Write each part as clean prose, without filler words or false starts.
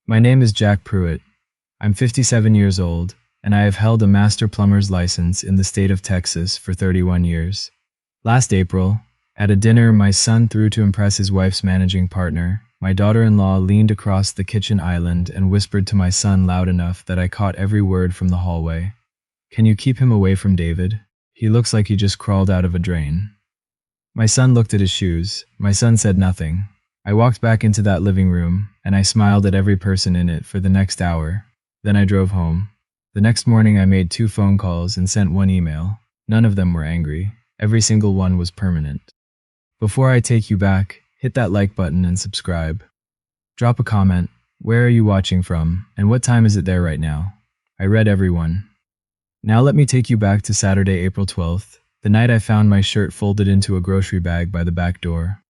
My name is Jack Pruitt. I'm 57 years old, and I have held a master plumber's license in the state of Texas for 31 years. Last April, at a dinner my son threw to impress his wife's managing partner, my daughter-in-law leaned across the kitchen island and whispered to my son loud enough that I caught every word from the hallway. "Can you keep him away from David? He looks like he just crawled out of a drain." My son looked at his shoes. My son said nothing. I walked back into that living room, and I smiled at every person in it for the next hour. Then I drove home. The next morning I made 2 phone calls and sent 1 email. None of them were angry. Every single one was permanent. Before I take you back, hit that like button and subscribe. Drop a comment. Where are you watching from, and what time is it there right now? I read everyone. Now let me take you back to Saturday, April 12th, the night I found my shirt folded into a grocery bag by the back door.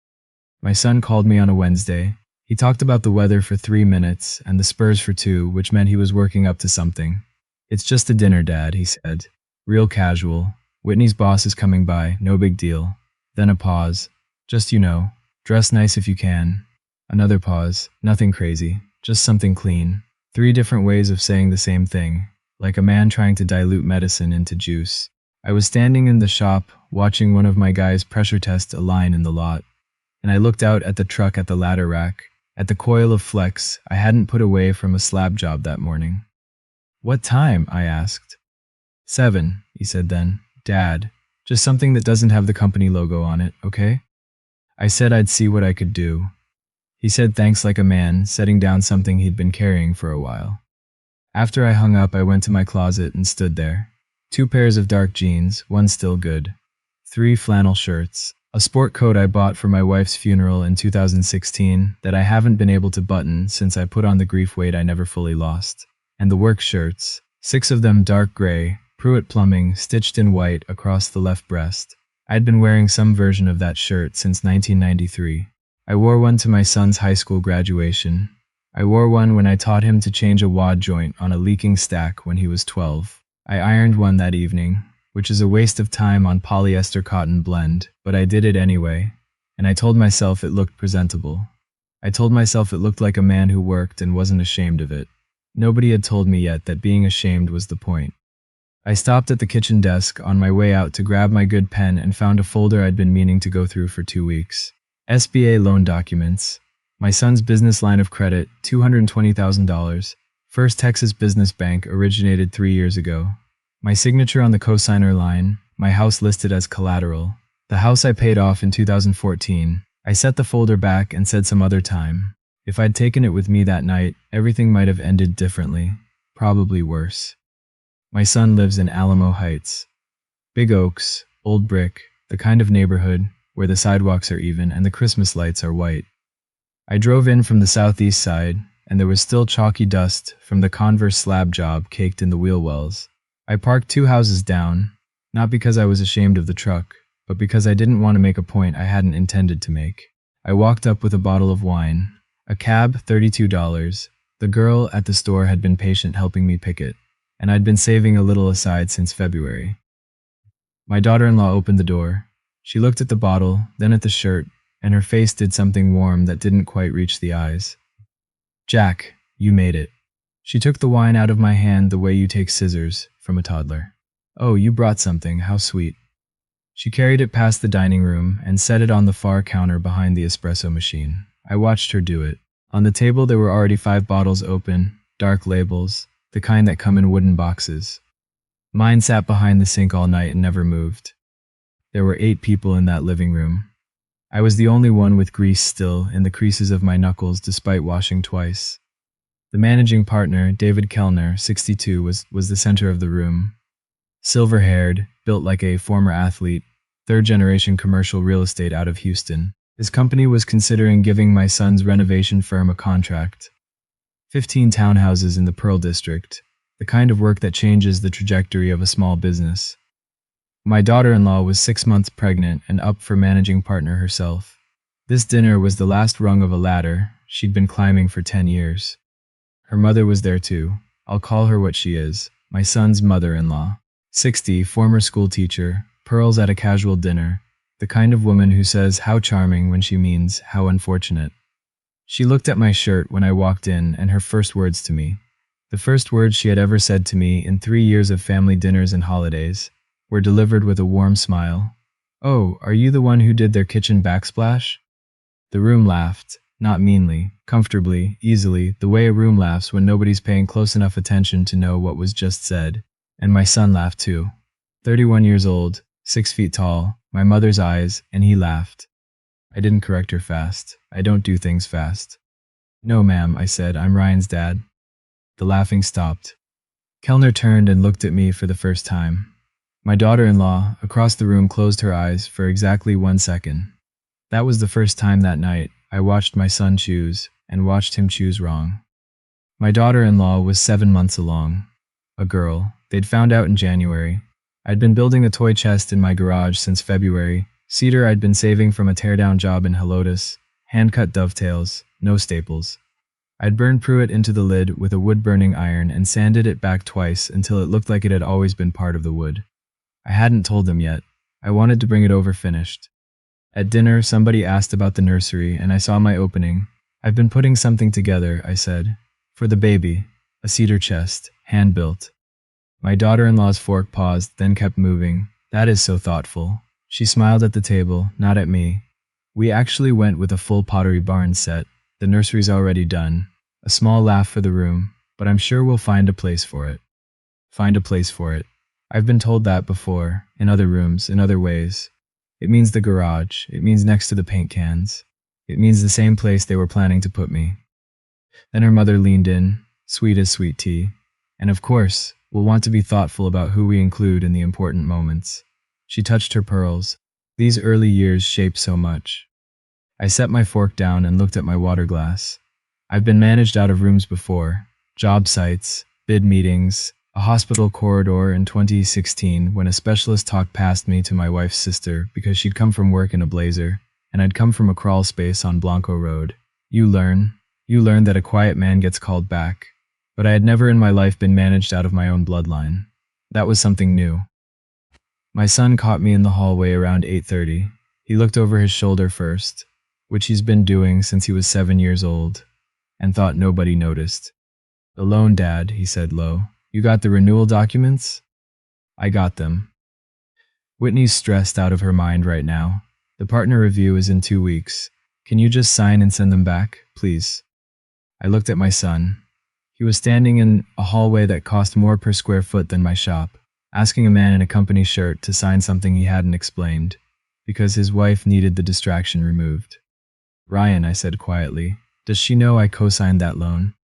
My son called me on a Wednesday. He talked about the weather for 3 minutes and the Spurs for 2, which meant he was working up to something. "It's just a dinner, Dad," he said. "Real casual. Whitney's boss is coming by, no big deal." Then a pause. "Just, dress nice if you can." Another pause. "Nothing crazy. Just something clean." 3 different ways of saying the same thing, like a man trying to dilute medicine into juice. I was standing in the shop, watching one of my guys pressure test a line in the lot, and I looked out at the truck at the ladder rack, at the coil of flex I hadn't put away from a slab job that morning. "What time?" I asked. 7, he said then. "Dad, just something that doesn't have the company logo on it, okay?" I said I'd see what I could do. He said thanks like a man, setting down something he'd been carrying for a while. After I hung up, I went to my closet and stood there. 2 pairs of dark jeans, one still good. 3 flannel shirts. A sport coat I bought for my wife's funeral in 2016 that I haven't been able to button since I put on the grief weight I never fully lost. And the work shirts, 6 of them dark gray, Pruitt Plumbing, stitched in white across the left breast. I'd been wearing some version of that shirt since 1993. I wore one to my son's high school graduation. I wore one when I taught him to change a wad joint on a leaking stack when he was 12. I ironed one that evening, which is a waste of time on polyester cotton blend, but I did it anyway, and I told myself it looked presentable. I told myself it looked like a man who worked and wasn't ashamed of it. Nobody had told me yet that being ashamed was the point. I stopped at the kitchen desk on my way out to grab my good pen and found a folder I'd been meaning to go through for 2 weeks. SBA loan documents. My son's business line of credit, $220,000. First Texas Business Bank, originated 3 years ago. My signature on the cosigner line, my house listed as collateral. The house I paid off in 2014. I set the folder back and said some other time. If I'd taken it with me that night, everything might have ended differently. Probably worse. My son lives in Alamo Heights. Big oaks, old brick, the kind of neighborhood where the sidewalks are even and the Christmas lights are white. I drove in from the southeast side, and there was still chalky dust from the Converse slab job caked in the wheel wells. I parked 2 houses down, not because I was ashamed of the truck, but because I didn't want to make a point I hadn't intended to make. I walked up with a bottle of wine. A cab, $32. The girl at the store had been patient helping me pick it, and I'd been saving a little aside since February. My daughter-in-law opened the door. She looked at the bottle, then at the shirt, and her face did something warm that didn't quite reach the eyes. "Jack, you made it." She took the wine out of my hand the way you take scissors from a toddler. "Oh, you brought something, how sweet." She carried it past the dining room and set it on the far counter behind the espresso machine. I watched her do it. On the table there were already 5 bottles open, dark labels, the kind that come in wooden boxes. Mine sat behind the sink all night and never moved. There were 8 people in that living room. I was the only one with grease still in the creases of my knuckles despite washing twice. The managing partner, David Kellner, 62, was the center of the room. Silver-haired, built like a former athlete, 3rd-generation commercial real estate out of Houston. His company was considering giving my son's renovation firm a contract. 15 townhouses in the Pearl District, the kind of work that changes the trajectory of a small business. My daughter-in-law was 6 months pregnant and up for managing partner herself. This dinner was the last rung of a ladder she'd been climbing for 10 years. Her mother was there too. I'll call her what she is, my son's mother-in-law. 60, former school teacher, pearls at a casual dinner, the kind of woman who says how charming when she means how unfortunate. She looked at my shirt when I walked in, and her first words to me, the first words she had ever said to me in 3 years of family dinners and holidays, were delivered with a warm smile. "Oh, are you the one who did their kitchen backsplash?" The room laughed, not meanly, comfortably, easily, the way a room laughs when nobody's paying close enough attention to know what was just said. And my son laughed too. 31 years old, 6 feet tall, my mother's eyes, and he laughed. I didn't correct her fast. I don't do things fast. "No, ma'am," I said, "I'm Ryan's dad." The laughing stopped. Kellner turned and looked at me for the first time. My daughter-in-law, across the room, closed her eyes for exactly 1 second. That was the first time that night I watched my son choose, and watched him choose wrong. My daughter-in-law was 7 months along. A girl. They'd found out in January. I'd been building a toy chest in my garage since February. Cedar I'd been saving from a teardown job in Helotes. Hand-cut dovetails, no staples. I'd burned Pruitt into the lid with a wood-burning iron and sanded it back twice until it looked like it had always been part of the wood. I hadn't told them yet. I wanted to bring it over finished. At dinner, somebody asked about the nursery, and I saw my opening. "I've been putting something together," I said. "For the baby. A cedar chest, hand-built." My daughter-in-law's fork paused, then kept moving. "That is so thoughtful." She smiled at the table, not at me. "We actually went with a full Pottery Barn set. The nursery's already done." A small laugh for the room, "But I'm sure we'll find a place for it." Find a place for it. I've been told that before, in other rooms, in other ways. It means the garage. It means next to the paint cans. It means the same place they were planning to put me. Then her mother leaned in, sweet as sweet tea. "And of course, we'll want to be thoughtful about who we include in the important moments." She touched her pearls. "These early years shape so much." I set my fork down and looked at my water glass. I've been managed out of rooms before. Job sites, bid meetings, a hospital corridor in 2016 when a specialist talked past me to my wife's sister because she'd come from work in a blazer, and I'd come from a crawl space on Blanco Road. You learn that a quiet man gets called back. But I had never in my life been managed out of my own bloodline. That was something new. My son caught me in the hallway around 8:30. He looked over his shoulder first, which he's been doing since he was 7 years old, and thought nobody noticed. "Alone, Dad," he said low. "You got the renewal documents?" I got them. Whitney's stressed out of her mind right now. The partner review is in 2 weeks. Can you just sign and send them back, please? I looked at my son. He was standing in a hallway that cost more per square foot than my shop, asking a man in a company shirt to sign something he hadn't explained, because his wife needed the distraction removed. "Ryan," I said quietly, "does she know I co-signed that loan?"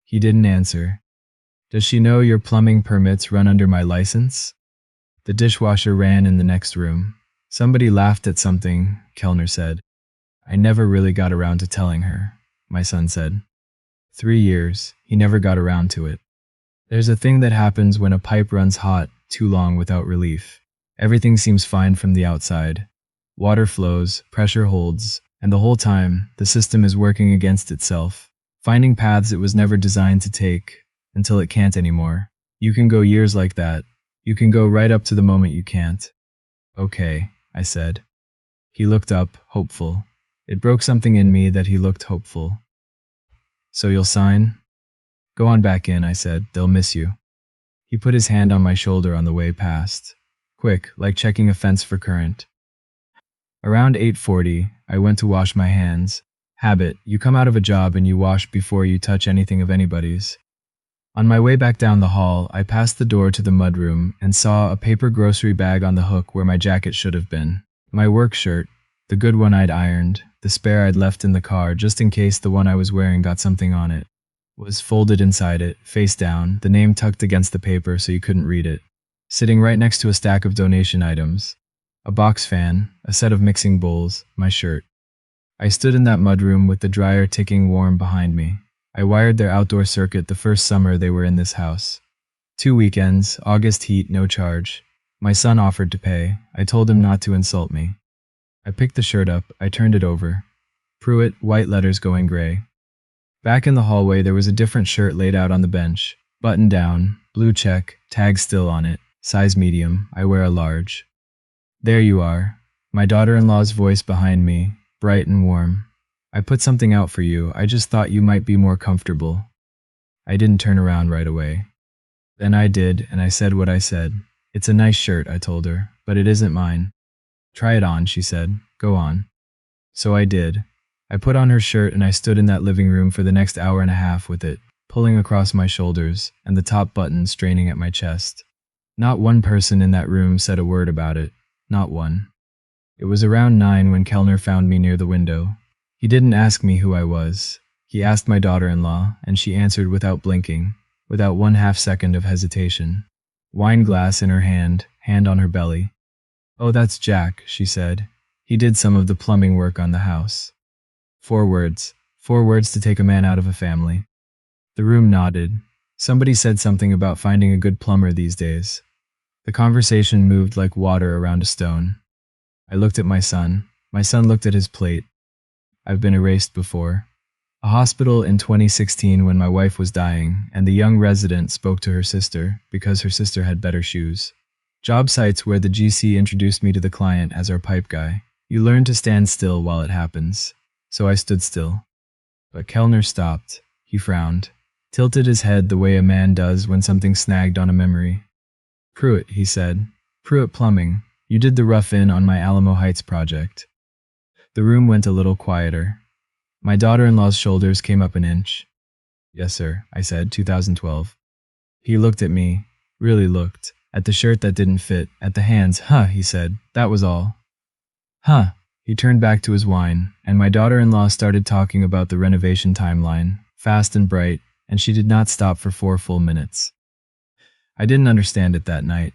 He didn't answer. "Does she know your plumbing permits run under my license?" The dishwasher ran in the next room. "Somebody laughed at something," Kellner said. "I never really got around to telling her," my son said. 3 years, he never got around to it. There's a thing that happens when a pipe runs hot too long without relief. Everything seems fine from the outside. Water flows, pressure holds, and the whole time, the system is working against itself, finding paths it was never designed to take, until it can't anymore. You can go years like that. You can go right up to the moment you can't. "Okay," I said. He looked up, hopeful. It broke something in me that he looked hopeful. "So you'll sign?" "Go on back in," I said. "They'll miss you." He put his hand on my shoulder on the way past. Quick, like checking a fence for current. Around 8:40, I went to wash my hands. Habit, you come out of a job and you wash before you touch anything of anybody's. On my way back down the hall, I passed the door to the mudroom and saw a paper grocery bag on the hook where my jacket should have been. My work shirt, the good one I'd ironed, the spare I'd left in the car just in case the one I was wearing got something on it, was folded inside it, face down, the name tucked against the paper so you couldn't read it. Sitting right next to a stack of donation items. A box fan, a set of mixing bowls, my shirt. I stood in that mudroom with the dryer ticking warm behind me. I wired their outdoor circuit the first summer they were in this house. 2 weekends, August heat, no charge. My son offered to pay. I told him not to insult me. I picked the shirt up, I turned it over. Pruitt, white letters going gray. Back in the hallway there was a different shirt laid out on the bench. Button down, blue check, tag still on it, size medium, I wear a large. "There you are." My daughter-in-law's voice behind me, bright and warm. I put something out for you. I just thought you might be more comfortable. I didn't turn around right away. Then I did, and I said what I said. It's a nice shirt, I told her, but it isn't mine. Try it on, she said. Go on. So I did. I put on her shirt and I stood in that living room for the next hour and a half with it, pulling across my shoulders and the top button straining at my chest. Not one person in that room said a word about it. Not one. It was around 9 when Kellner found me near the window. He didn't ask me who I was. He asked my daughter-in-law, and she answered without blinking, without 1/2 second of hesitation. Wine glass in her hand on her belly. Oh, that's Jack, she said. He did some of the plumbing work on the house. 4 words. 4 words to take a man out of a family. The room nodded. Somebody said something about finding a good plumber these days. The conversation moved like water around a stone. I looked at my son. My son looked at his plate. I've been erased before. A hospital in 2016 when my wife was dying, and the young resident spoke to her sister because her sister had better shoes. Job sites where the GC introduced me to the client as our pipe guy. You learn to stand still while it happens. So I stood still. But Kellner stopped. He frowned, tilted his head the way a man does when something's snagged on a memory. Pruitt, he said. Pruitt Plumbing. You did the rough-in on my Alamo Heights project. The room went a little quieter. My daughter-in-law's shoulders came up an inch. Yes, sir, I said, 2012. He looked at me, really looked, at the shirt that didn't fit, at the hands. Huh, he said, that was all. Huh. He turned back to his wine, and my daughter-in-law started talking about the renovation timeline, fast and bright, and she did not stop for 4 full minutes. I didn't understand it that night.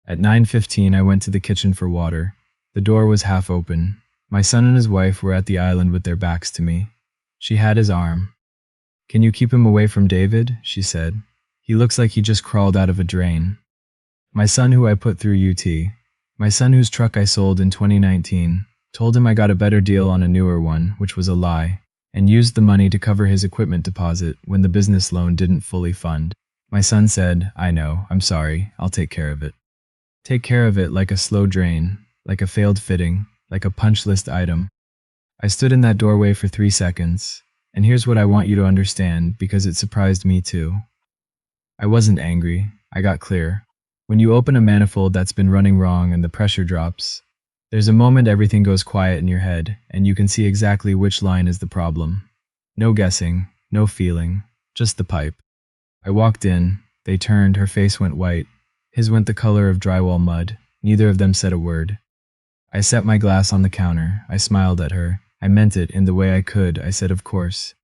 At 9:15, I went to the kitchen for water. The door was half open. My son and his wife were at the island with their backs to me. She had his arm. Can you keep him away from David? She said. He looks like he just crawled out of a drain. My son who I put through UT. My son whose truck I sold in 2019. Told him I got a better deal on a newer one, which was a lie, and used the money to cover his equipment deposit when the business loan didn't fully fund. My son said, I know, I'm sorry, I'll take care of it. Take care of it like a slow drain, like a failed fitting, like a punch list item. I stood in that doorway for 3 seconds, and here's what I want you to understand because it surprised me too. I wasn't angry, I got clear. When you open a manifold that's been running wrong and the pressure drops, there's a moment everything goes quiet in your head, and you can see exactly which line is the problem. No guessing, no feeling, just the pipe. I walked in, they turned, her face went white. His went the color of drywall mud. Neither of them said a word. I set my glass on the counter. I smiled at her. I meant it in the way I could. I said, of course.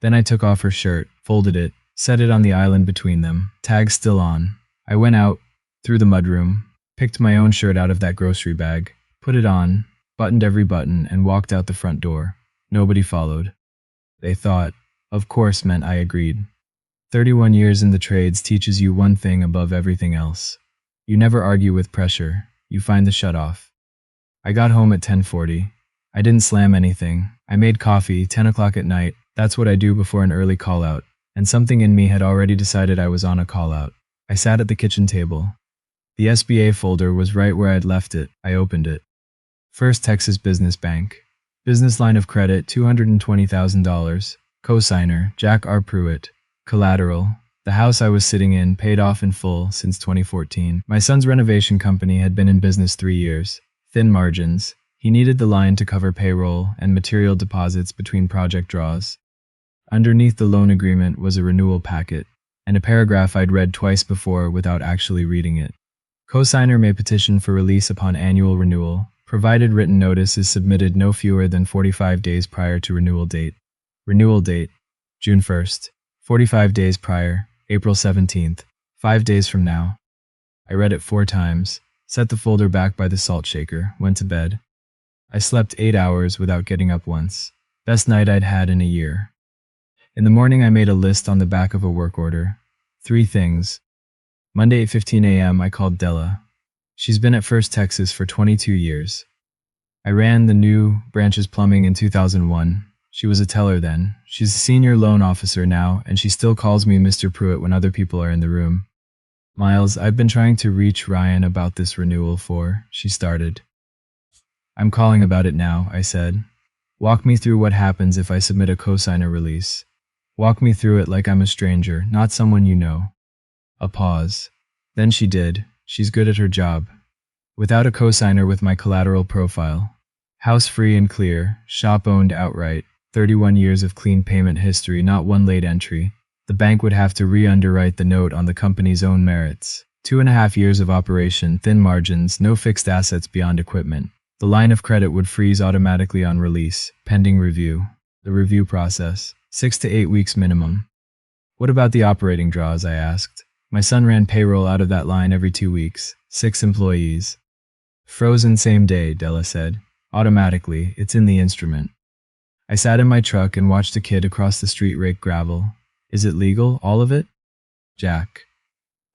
Then I took off her shirt, folded it, set it on the island between them, tag still on. I went out, through the mudroom, picked my own shirt out of that grocery bag, put it on, buttoned every button, and walked out the front door. Nobody followed. They thought, of course meant I agreed. 31 years in the trades teaches you one thing above everything else. You never argue with pressure. You find the shutoff. I got home at 10:40. I didn't slam anything. I made coffee, 10 o'clock at night. That's what I do before an early call-out. And something in me had already decided I was on a call-out. I sat at the kitchen table. The SBA folder was right where I'd left it. I opened it. First Texas Business Bank. Business line of credit, $220,000. Cosigner, Jack R. Pruitt. Collateral. The house I was sitting in paid off in full since 2014. My son's renovation company had been in business 3 years. Thin margins. He needed the line to cover payroll and material deposits between project draws. Underneath the loan agreement was a renewal packet, and a paragraph I'd read twice before without actually reading it. Cosigner may petition for release upon annual renewal, provided written notice is submitted no fewer than 45 days prior to renewal date. Renewal date, June 1st. 45 days prior, April 17th, 5 days from now. I read it 4 times, set the folder back by the salt shaker, went to bed. I slept 8 hours without getting up once. Best night I'd had in a year. In the morning I made a list on the back of a work order. 3 things. Monday at 8:15 a.m. I called Della. She's been at First Texas for 22 years. I ran the new branch's plumbing in 2001. She was a teller then. She's a senior loan officer now, and she still calls me Mr. Pruitt when other people are in the room. Miles, I've been trying to reach Ryan about this renewal for, she started. I'm calling about it now, I said. Walk me through what happens if I submit a cosigner release. Walk me through it like I'm a stranger, not someone you know. A pause. Then she did. She's good at her job. Without a cosigner with my collateral profile. House free and clear, shop owned outright, 31 years of clean payment history, not one late entry. The bank would have to re-underwrite the note on the company's own merits. 2.5 years of operation, thin margins, no fixed assets beyond equipment. The line of credit would freeze automatically on release, pending review. The review process, 6 to 8 weeks minimum. What about the operating draws, I asked. My son ran payroll out of that line every 2 weeks, 6 employees. Frozen same day, Della said. Automatically, it's in the instrument. I sat in my truck and watched a kid across the street rake gravel. Is it legal, all of it? Jack.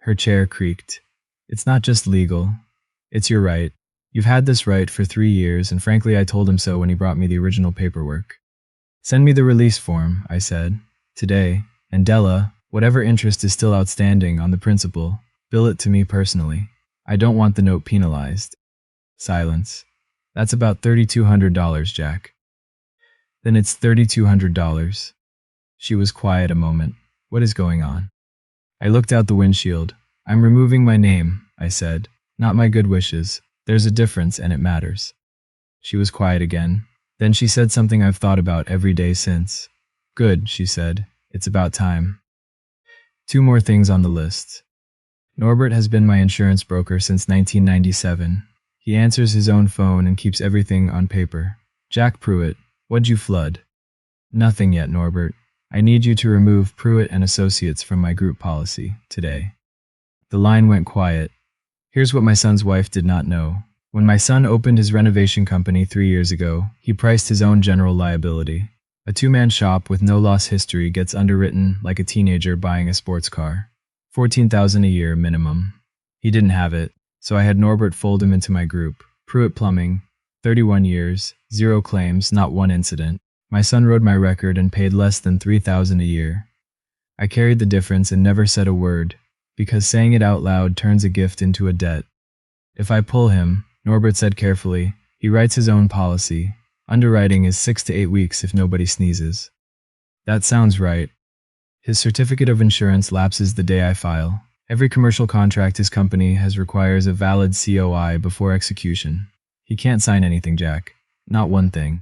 Her chair creaked. It's not just legal. It's your right. You've had this right for 3 years, and frankly I told him so when he brought me the original paperwork. Send me the release form, I said. Today. And Della, whatever interest is still outstanding on the principal, bill it to me personally. I don't want the note penalized. Silence. That's about $3,200, Jack. Then it's $3,200. She was quiet a moment. What is going on? I looked out the windshield. I'm removing my name, I said. Not my good wishes. There's a difference and it matters. She was quiet again. Then she said something I've thought about every day since. Good, she said. It's about time. 2 more things on the list. Norbert has been my insurance broker since 1997. He answers his own phone and keeps everything on paper. Jack Pruitt, what'd you flood? Nothing yet, Norbert. I need you to remove Pruitt and Associates from my group policy, today. The line went quiet. Here's what my son's wife did not know. When my son opened his renovation company 3 years ago, he priced his own general liability. A 2-man shop with no loss history gets underwritten like a teenager buying a sports car. $14,000 a year minimum. He didn't have it, so I had Norbert fold him into my group. Pruitt Plumbing, 31 years, 0 claims, not 1 incident. My son rode my record and paid less than $3,000 a year. I carried the difference and never said a word, because saying it out loud turns a gift into a debt. If I pull him, Norbert said carefully, he writes his own policy. Underwriting is 6 to 8 weeks if nobody sneezes. That sounds right. His certificate of insurance lapses the day I file. Every commercial contract his company has requires a valid COI before execution. He can't sign anything, Jack. Not one thing.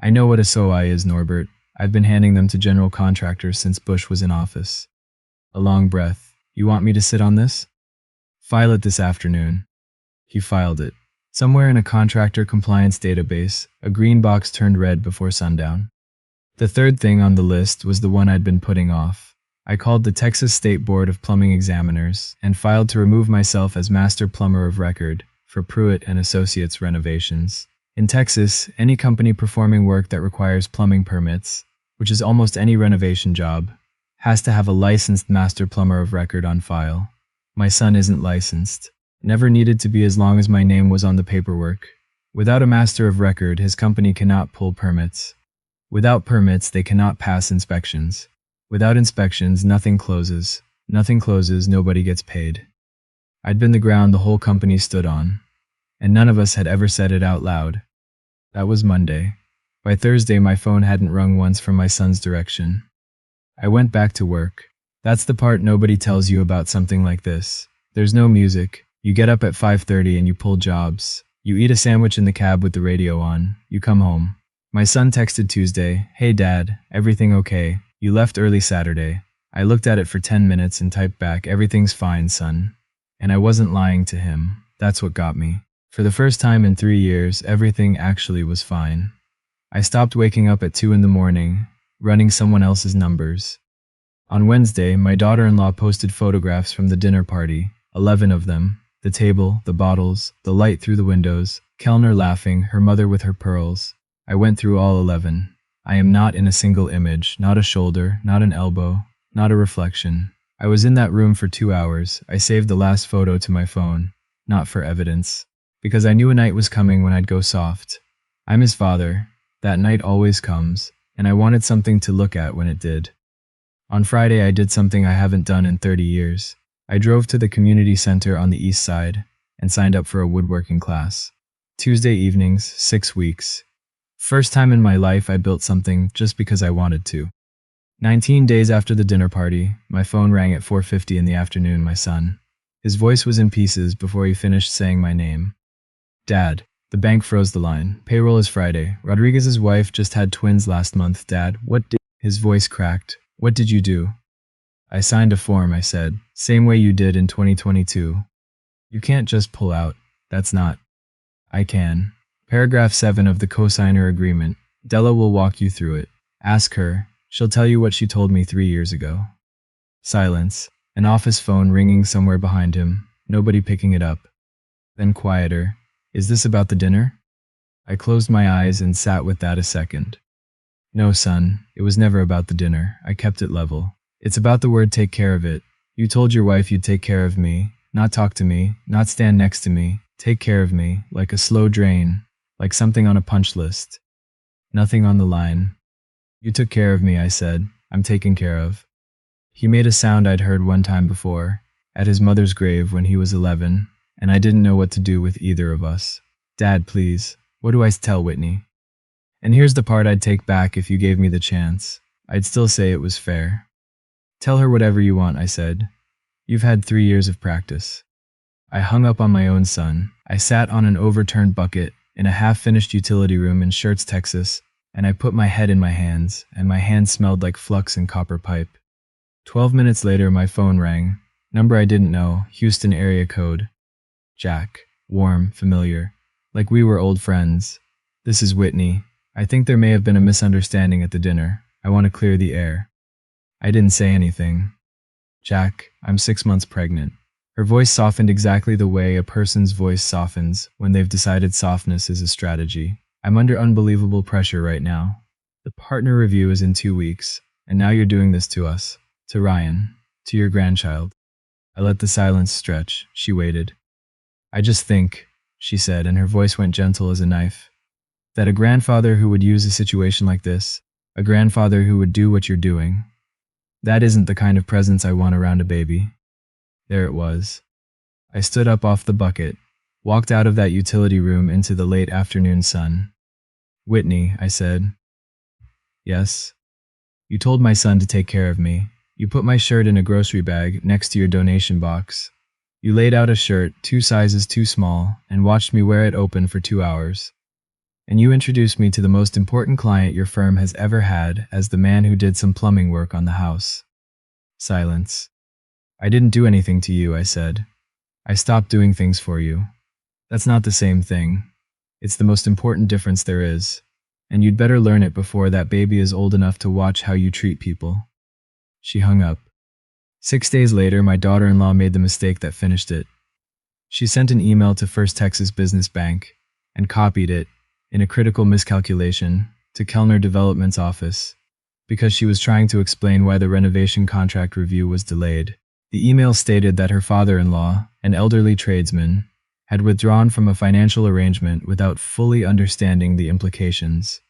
I know what a SOI is, Norbert. I've been handing them to general contractors since Bush was in office. A long breath. You want me to sit on this? File it this afternoon. He filed it. Somewhere in a contractor compliance database, a green box turned red before sundown. The third thing on the list was the one I'd been putting off. I called the Texas State Board of Plumbing Examiners and filed to remove myself as Master Plumber of Record for Pruitt and Associates renovations. In Texas, any company performing work that requires plumbing permits, which is almost any renovation job, has to have a licensed Master Plumber of Record on file. My son isn't licensed. Never needed to be as long as my name was on the paperwork. Without a Master of Record, his company cannot pull permits. Without permits, they cannot pass inspections. Without inspections, nothing closes. Nothing closes, nobody gets paid. I'd been the ground the whole company stood on, and none of us had ever said it out loud. That was Monday. By Thursday, my phone hadn't rung once from my son's direction. I went back to work. That's the part nobody tells you about something like this. There's no music. You get up at 5:30 and you pull jobs. You eat a sandwich in the cab with the radio on. You come home. My son texted Tuesday, "Hey Dad, everything okay? You left early Saturday." I looked at it for 10 minutes and typed back, "Everything's fine, son." And I wasn't lying to him. That's what got me. For the first time in 3 years, everything actually was fine. I stopped waking up at 2 in the morning, running someone else's numbers. On Wednesday, my daughter-in-law posted photographs from the dinner party, 11 of them. The table, the bottles, the light through the windows, Kellner laughing, her mother with her pearls. I went through all 11. I am not in a single image, not a shoulder, not an elbow, not a reflection. I was in that room for 2 hours. I saved the last photo to my phone, not for evidence, because I knew a night was coming when I'd go soft. I'm his father. That night always comes, and I wanted something to look at when it did. On Friday, I did something I haven't done in 30 years. I drove to the community center on the east side and signed up for a woodworking class. Tuesday evenings, 6 weeks. First time in my life I built something just because I wanted to. 19 days after the dinner party, my phone rang at 4:50 in the afternoon, my son. His voice was in pieces before he finished saying my name. Dad, the bank froze the line. Payroll is Friday. Rodriguez's wife just had twins last month. Dad, what did... His voice cracked. What did you do? I signed a form, I said. Same way you did in 2022. You can't just pull out. That's not. I can. Paragraph 7 of the cosigner agreement. Della will walk you through it. Ask her. She'll tell you what she told me 3 years ago. Silence. An office phone ringing somewhere behind him. Nobody picking it up. Then quieter. Is this about the dinner? I closed my eyes and sat with that a second. No, son. It was never about the dinner. I kept it level. It's about the word take care of it. You told your wife you'd take care of me. Not talk to me. Not stand next to me. Take care of me. Like a slow drain. Like something on a punch list. Nothing on the line. You took care of me, I said. I'm taken care of. He made a sound I'd heard one time before, at his mother's grave when he was 11, and I didn't know what to do with either of us. Dad, please. What do I tell Whitney? And here's the part I'd take back if you gave me the chance. I'd still say it was fair. Tell her whatever you want, I said. You've had 3 years of practice. I hung up on my own son. I sat on an overturned bucket in a half-finished utility room in Schertz, Texas, and I put my head in my hands, and my hands smelled like flux and copper pipe. 12 minutes later, my phone rang. Number I didn't know, Houston area code. Jack. Warm, familiar. Like we were old friends. This is Whitney. I think there may have been a misunderstanding at the dinner. I want to clear the air. I didn't say anything. Jack, I'm 6 months pregnant. Her voice softened exactly the way a person's voice softens when they've decided softness is a strategy. I'm under unbelievable pressure right now. The partner review is in 2 weeks, and now you're doing this to us. To Ryan. To your grandchild. I let the silence stretch. She waited. I just think, she said, and her voice went gentle as a knife, that a grandfather who would use a situation like this, a grandfather who would do what you're doing, that isn't the kind of presence I want around a baby. There it was. I stood up off the bucket, walked out of that utility room into the late afternoon sun. Whitney, I said. Yes. You told my son to take care of me. You put my shirt in a grocery bag next to your donation box. You laid out a shirt 2 sizes too small and watched me wear it open for 2 hours. And you introduced me to the most important client your firm has ever had as the man who did some plumbing work on the house. Silence. I didn't do anything to you, I said. I stopped doing things for you. That's not the same thing. It's the most important difference there is. And you'd better learn it before that baby is old enough to watch how you treat people. She hung up. 6 days later, my daughter-in-law made the mistake that finished it. She sent an email to First Texas Business Bank and copied it, in a critical miscalculation, to Kellner Development's office, because she was trying to explain why the renovation contract review was delayed. The email stated that her father-in-law, an elderly tradesman, had withdrawn from a financial arrangement without fully understanding the implications,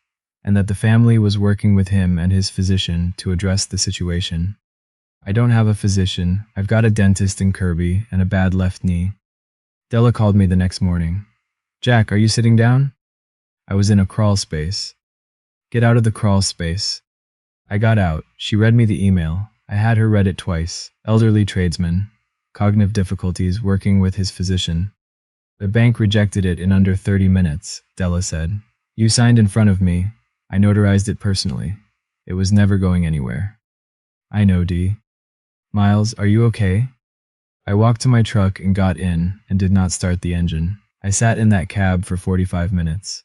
and that the family was working with him and his physician to address the situation. I don't have a physician. I've got a dentist in Kirby and a bad left knee. Della called me the next morning. Jack, are you sitting down? I was in a crawl space. Get out of the crawl space. I got out. She read me the email. I had her read it twice. Elderly tradesman. Cognitive difficulties working with his physician. The bank rejected it in under 30 minutes, Della said. You signed in front of me. I notarized it personally. It was never going anywhere. I know, Dee. Miles, are you okay? I walked to my truck and got in and did not start the engine. I sat in that cab for 45 minutes.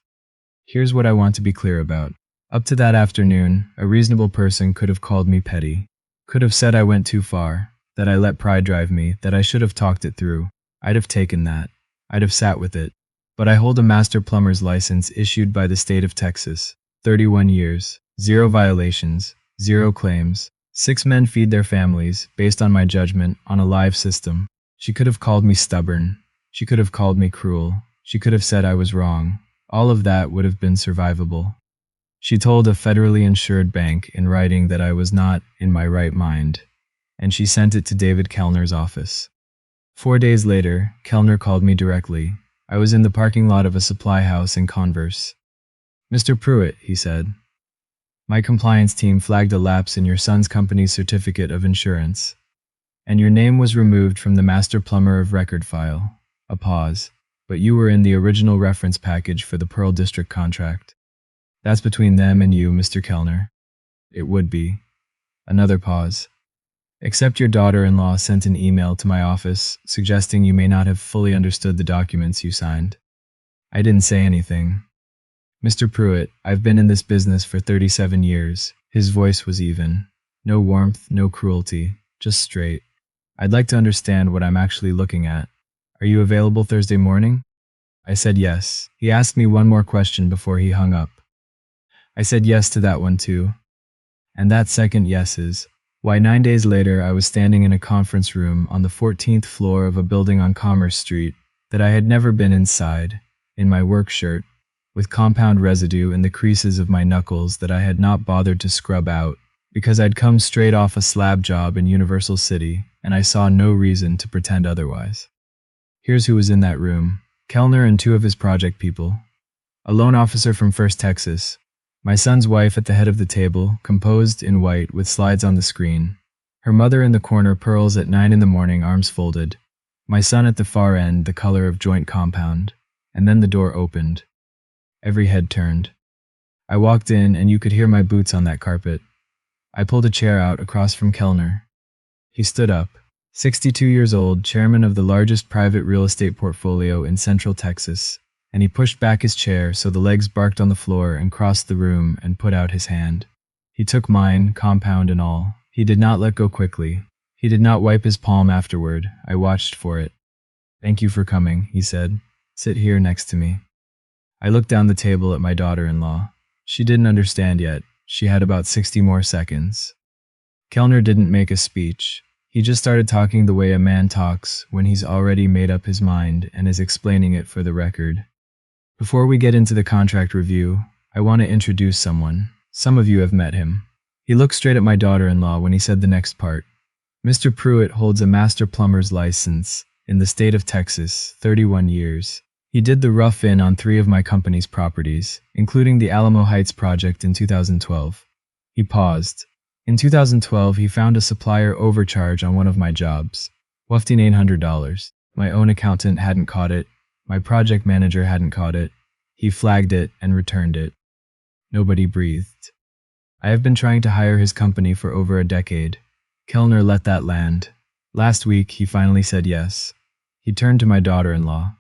Here's what I want to be clear about. Up to that afternoon, a reasonable person could have called me petty. Could have said I went too far, that I let pride drive me, that I should have talked it through. I'd have taken that. I'd have sat with it. But I hold a master plumber's license issued by the state of Texas. 31 years. 0 violations. 0 claims. 6 men feed their families, based on my judgment, on a live system. She could have called me stubborn. She could have called me cruel. She could have said I was wrong. All of that would have been survivable. She told a federally insured bank in writing that I was not in my right mind, and she sent it to David Kellner's office. 4 days later, Kellner called me directly. I was in the parking lot of a supply house in Converse. Mr. Pruitt, he said, my compliance team flagged a lapse in your son's company's certificate of insurance, and your name was removed from the master plumber of record file. A pause. But you were in the original reference package for the Pearl District contract. That's between them and you, Mr. Kellner. It would be. Another pause. Except your daughter-in-law sent an email to my office suggesting you may not have fully understood the documents you signed. I didn't say anything. Mr. Pruitt, I've been in this business for 37 years. His voice was even. No warmth, no cruelty, just straight. I'd like to understand what I'm actually looking at. Are you available Thursday morning? I said yes. He asked me one more question before he hung up. I said yes to that one too. And that second yes is why 9 days later I was standing in a conference room on the 14th floor of a building on Commerce Street that I had never been inside, in my work shirt, with compound residue in the creases of my knuckles that I had not bothered to scrub out because I'd come straight off a slab job in Universal City and I saw no reason to pretend otherwise. Here's who was in that room. Kellner and two of his project people. A loan officer from First Texas. My son's wife at the head of the table, composed in white with slides on the screen. Her mother in the corner, pearls at 9 in the morning, arms folded. My son at the far end, the color of joint compound. And then the door opened. Every head turned. I walked in and you could hear my boots on that carpet. I pulled a chair out across from Kellner. He stood up. 62 years old, chairman of the largest private real estate portfolio in Central Texas, and he pushed back his chair so the legs barked on the floor and crossed the room and put out his hand. He took mine, compound and all. He did not let go quickly. He did not wipe his palm afterward. I watched for it. Thank you for coming, he said. Sit here next to me. I looked down the table at my daughter-in-law. She didn't understand yet. She had about 60 more seconds. Kellner didn't make a speech. He just started talking the way a man talks when he's already made up his mind and is explaining it for the record. Before we get into the contract review, I want to introduce someone. Some of you have met him. He looked straight at my daughter-in-law when he said the next part. Mr. Pruitt holds a master plumber's license in the state of Texas, 31 years. He did the rough-in on 3 of my company's properties, including the Alamo Heights project in 2012. He paused. In 2012, he found a supplier overcharge on one of my jobs. $1,500. My own accountant hadn't caught it. My project manager hadn't caught it. He flagged it and returned it. Nobody breathed. I have been trying to hire his company for over a decade. Kellner let that land. Last week, he finally said yes. He turned to my daughter-in-law.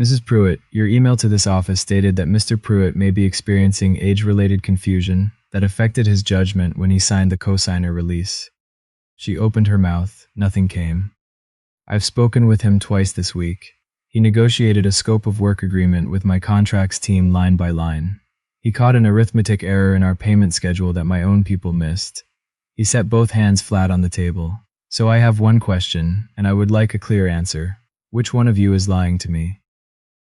Mrs. Pruitt, your email to this office stated that Mr. Pruitt may be experiencing age-related confusion that affected his judgment when he signed the cosigner release. She opened her mouth. Nothing came. I've spoken with him twice this week. He negotiated a scope of work agreement with my contracts team line by line. He caught an arithmetic error in our payment schedule that my own people missed. He set both hands flat on the table. So I have one question, and I would like a clear answer. Which one of you is lying to me?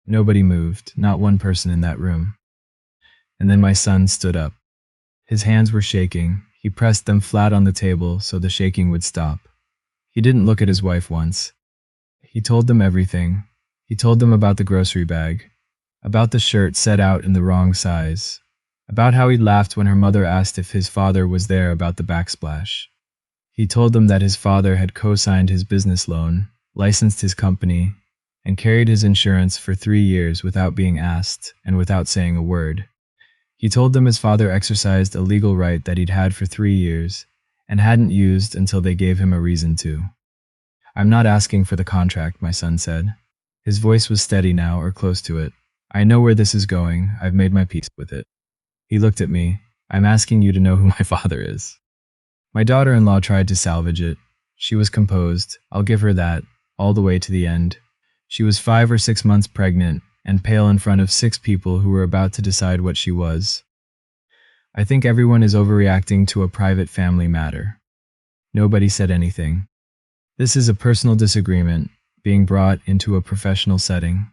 Nobody moved, not one person in that room. And then my son stood up. His hands were shaking. He pressed them flat on the table so the shaking would stop. He didn't look at his wife once. He told them everything. He told them about the grocery bag, about the shirt set out in the wrong size, about how he laughed when her mother asked if his father was there about the backsplash. He told them that his father had co-signed his business loan, licensed his company, and carried his insurance for 3 years without being asked and without saying a word. He told them his father exercised a legal right that he'd had for 3 years and hadn't used until they gave him a reason to. I'm not asking for the contract, my son said. His voice was steady now, or close to it. I know where this is going. I've made my peace with it. He looked at me. I'm asking you to know who my father is. My daughter-in-law tried to salvage it. She was composed. I'll give her that, all the way to the end. She was 5 or 6 months pregnant and pale in front of 6 people who were about to decide what she was. I think everyone is overreacting to a private family matter. Nobody said anything. This is a personal disagreement being brought into a professional setting.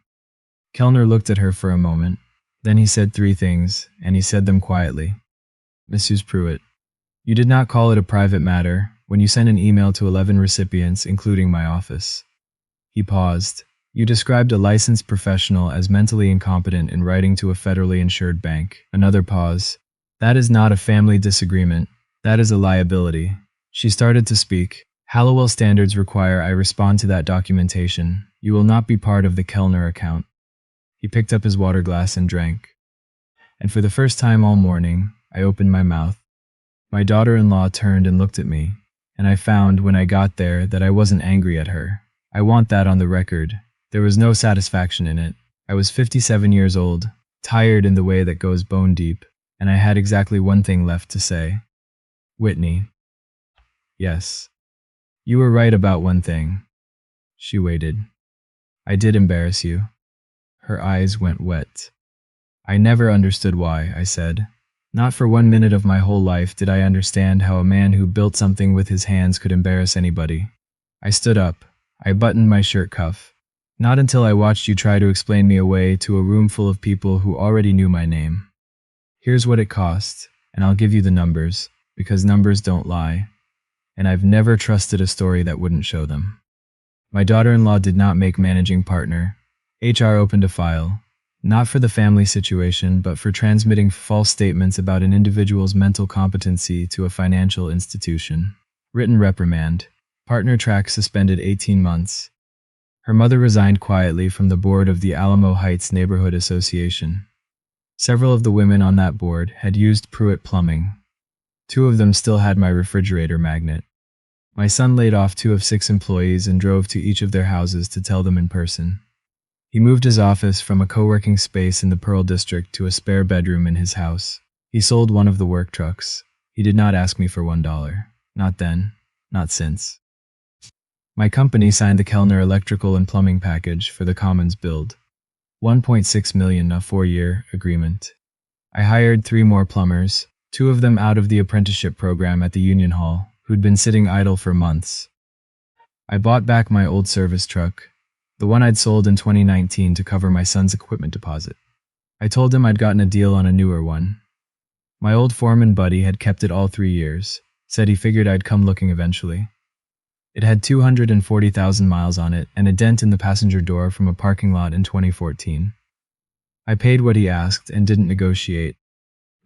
Kellner looked at her for a moment. Then he said 3 things, and he said them quietly. Mrs. Pruitt, you did not call it a private matter when you sent an email to 11 recipients, including my office. He paused. You described a licensed professional as mentally incompetent in writing to a federally insured bank. Another pause. That is not a family disagreement. That is a liability. She started to speak. Hallowell standards require I respond to that documentation. You will not be part of the Kellner account. He picked up his water glass and drank. And for the first time all morning, I opened my mouth. My daughter-in-law turned and looked at me, and I found when I got there that I wasn't angry at her. I want that on the record. There was no satisfaction in it. I was 57 years old, tired in the way that goes bone deep, and I had exactly one thing left to say. Whitney. Yes. You were right about one thing. She waited. I did embarrass you. Her eyes went wet. I never understood why, I said. Not for 1 minute of my whole life did I understand how a man who built something with his hands could embarrass anybody. I stood up. I buttoned my shirt cuff. Not until I watched you try to explain me away to a room full of people who already knew my name. Here's what it cost, and I'll give you the numbers, because numbers don't lie. And I've never trusted a story that wouldn't show them. My daughter-in-law did not make managing partner. HR opened a file. Not for the family situation, but for transmitting false statements about an individual's mental competency to a financial institution. Written reprimand. Partner track suspended 18 months. Her mother resigned quietly from the board of the Alamo Heights Neighborhood Association. Several of the women on that board had used Pruitt Plumbing. 2 of them still had my refrigerator magnet. My son laid off 2 of 6 employees and drove to each of their houses to tell them in person. He moved his office from a co-working space in the Pearl District to a spare bedroom in his house. He sold one of the work trucks. He did not ask me for $1. Not then, not since. My company signed the Kellner electrical and plumbing package for the Commons build. $1.6 million, a 4-year agreement. I hired 3 more plumbers, 2 of them out of the apprenticeship program at the Union Hall, who'd been sitting idle for months. I bought back my old service truck, the one I'd sold in 2019 to cover my son's equipment deposit. I told him I'd gotten a deal on a newer one. My old foreman buddy had kept it all 3 years, said he figured I'd come looking eventually. It had 240,000 miles on it and a dent in the passenger door from a parking lot in 2014. I paid what he asked and didn't negotiate.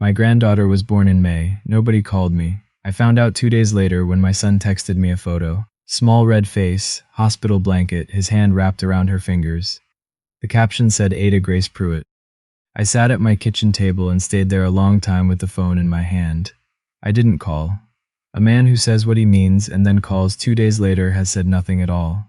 My granddaughter was born in May. Nobody called me. I found out 2 days later when my son texted me a photo. Small red face, hospital blanket, his hand wrapped around her fingers. The caption said Ada Grace Pruitt. I sat at my kitchen table and stayed there a long time with the phone in my hand. I didn't call. A man who says what he means and then calls 2 days later has said nothing at all.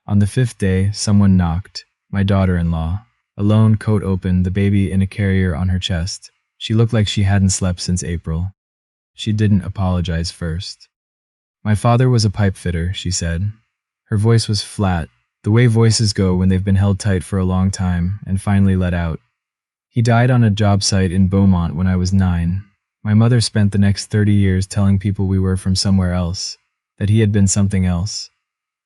On the 5th day, someone knocked. My daughter-in-law. Alone, coat open, the baby in a carrier on her chest. She looked like she hadn't slept since April. She didn't apologize first. My father was a pipe fitter, she said. Her voice was flat, the way voices go when they've been held tight for a long time and finally let out. He died on a job site in Beaumont when I was 9. My mother spent the next 30 years telling people we were from somewhere else, that he had been something else.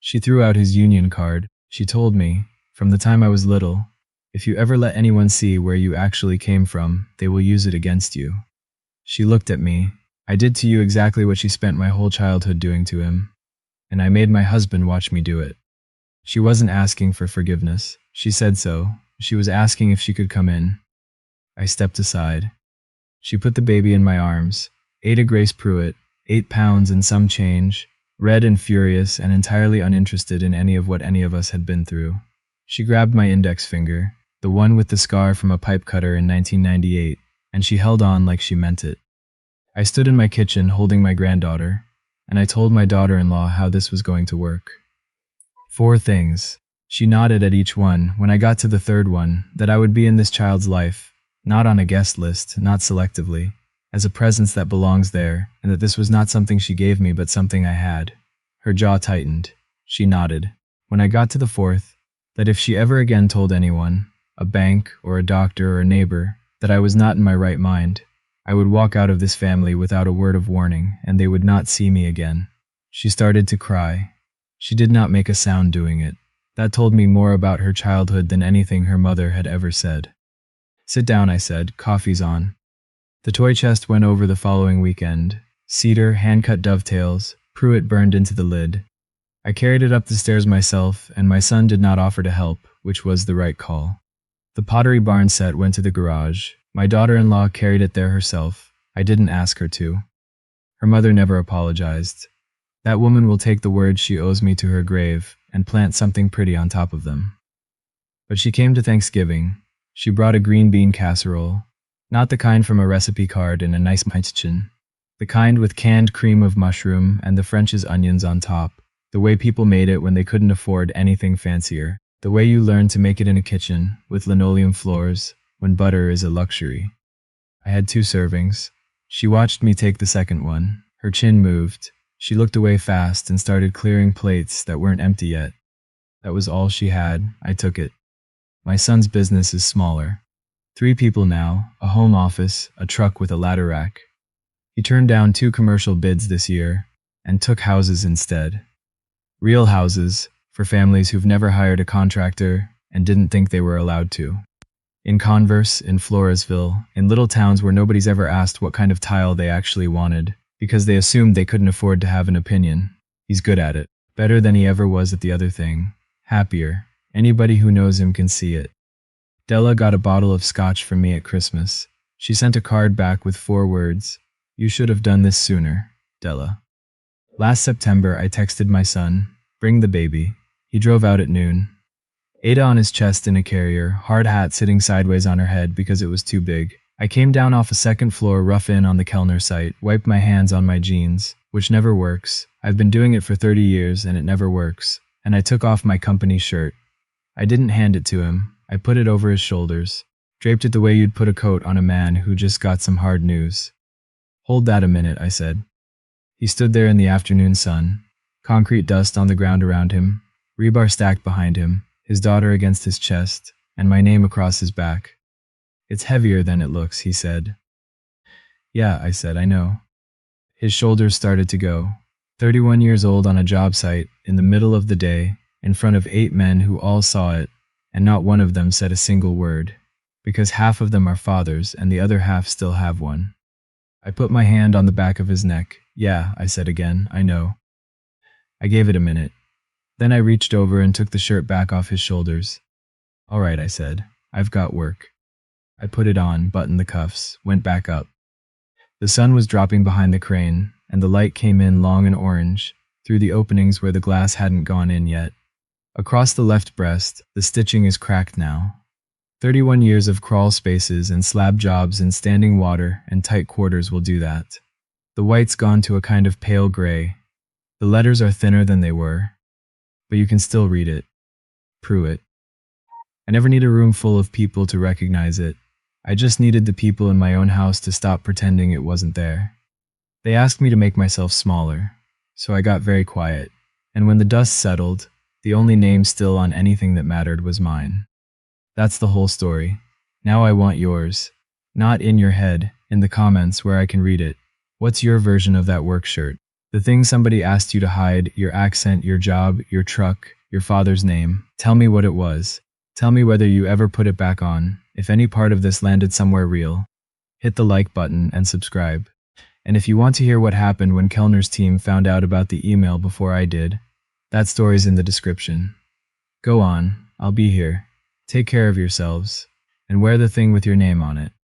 She threw out his union card. She told me, from the time I was little, if you ever let anyone see where you actually came from, they will use it against you. She looked at me. I did to you exactly what she spent my whole childhood doing to him, and I made my husband watch me do it. She wasn't asking for forgiveness. She said so. She was asking if she could come in. I stepped aside. She put the baby in my arms. Ada Grace Pruitt, 8 pounds and some change, red and furious and entirely uninterested in any of what any of us had been through. She grabbed my index finger, the one with the scar from a pipe cutter in 1998, and she held on like she meant it. I stood in my kitchen holding my granddaughter, and I told my daughter-in-law how this was going to work. 4 things. She nodded at each one. When I got to the 3rd one, that I would be in this child's life, not on a guest list, not selectively, as a presence that belongs there, and that this was not something she gave me but something I had. Her jaw tightened. She nodded. When I got to the 4th, that if she ever again told anyone, a bank or a doctor or a neighbor, that I was not in my right mind, I would walk out of this family without a word of warning, and they would not see me again. She started to cry. She did not make a sound doing it. That told me more about her childhood than anything her mother had ever said. Sit down, I said. Coffee's on. The toy chest went over the following weekend. Cedar, hand-cut dovetails, Pruitt burned into the lid. I carried it up the stairs myself, and my son did not offer to help, which was the right call. The pottery barn set went to the garage. My daughter-in-law carried it there herself. I didn't ask her to. Her mother never apologized. That woman will take the words she owes me to her grave and plant something pretty on top of them. But she came to Thanksgiving. She brought a green bean casserole, not the kind from a recipe card in a nice kitchen, the kind with canned cream of mushroom and the French's onions on top, the way people made it when they couldn't afford anything fancier, the way you learn to make it in a kitchen with linoleum floors when butter is a luxury. I had 2 servings. She watched me take the second one. Her chin moved. She looked away fast and started clearing plates that weren't empty yet. That was all she had. I took it. My son's business is smaller. 3 people now, a home office, a truck with a ladder rack. He turned down 2 commercial bids this year and took houses instead. Real houses for families who've never hired a contractor and didn't think they were allowed to. In Converse, in Floresville, in little towns where nobody's ever asked what kind of tile they actually wanted, because they assumed they couldn't afford to have an opinion. He's good at it. Better than he ever was at the other thing. Happier. Anybody who knows him can see it. Della got a bottle of scotch from me at Christmas. She sent a card back with 4 words. You should have done this sooner, Della. Last September, I texted my son, bring the baby. He drove out at noon. Ada on his chest in a carrier, hard hat sitting sideways on her head because it was too big. I came down off a 2nd floor rough in on the Kellner site, wiped my hands on my jeans, which never works. I've been doing it for 30 years and it never works. And I took off my company shirt. I didn't hand it to him. I put it over his shoulders, draped it the way you'd put a coat on a man who just got some hard news. Hold that a minute, I said. He stood there in the afternoon sun, concrete dust on the ground around him, rebar stacked behind him, his daughter against his chest, and my name across his back. It's heavier than it looks, he said. Yeah, I said, I know. His shoulders started to go. 31 years old on a job site, in the middle of the day, in front of 8 men who all saw it, and not one of them said a single word, because half of them are fathers and the other half still have one. I put my hand on the back of his neck. Yeah, I said again, I know. I gave it a minute. Then I reached over and took the shirt back off his shoulders. All right, I said, I've got work. I put it on, buttoned the cuffs, went back up. The sun was dropping behind the crane, and the light came in long and orange, through the openings where the glass hadn't gone in yet. Across the left breast, the stitching is cracked now. 31 years of crawl spaces and slab jobs in standing water and tight quarters will do that. The white's gone to a kind of pale gray. The letters are thinner than they were, but you can still read it. Pruitt. I never need a room full of people to recognize it. I just needed the people in my own house to stop pretending it wasn't there. They asked me to make myself smaller, so I got very quiet, and when the dust settled, the only name still on anything that mattered was mine. That's the whole story. Now I want yours. Not in your head, in the comments where I can read it. What's your version of that work shirt? The thing somebody asked you to hide, your accent, your job, your truck, your father's name. Tell me what it was. Tell me whether you ever put it back on, if any part of this landed somewhere real. Hit the like button and subscribe. And if you want to hear what happened when Kellner's team found out about the email before I did, that story's in the description. Go on, I'll be here. Take care of yourselves, and wear the thing with your name on it.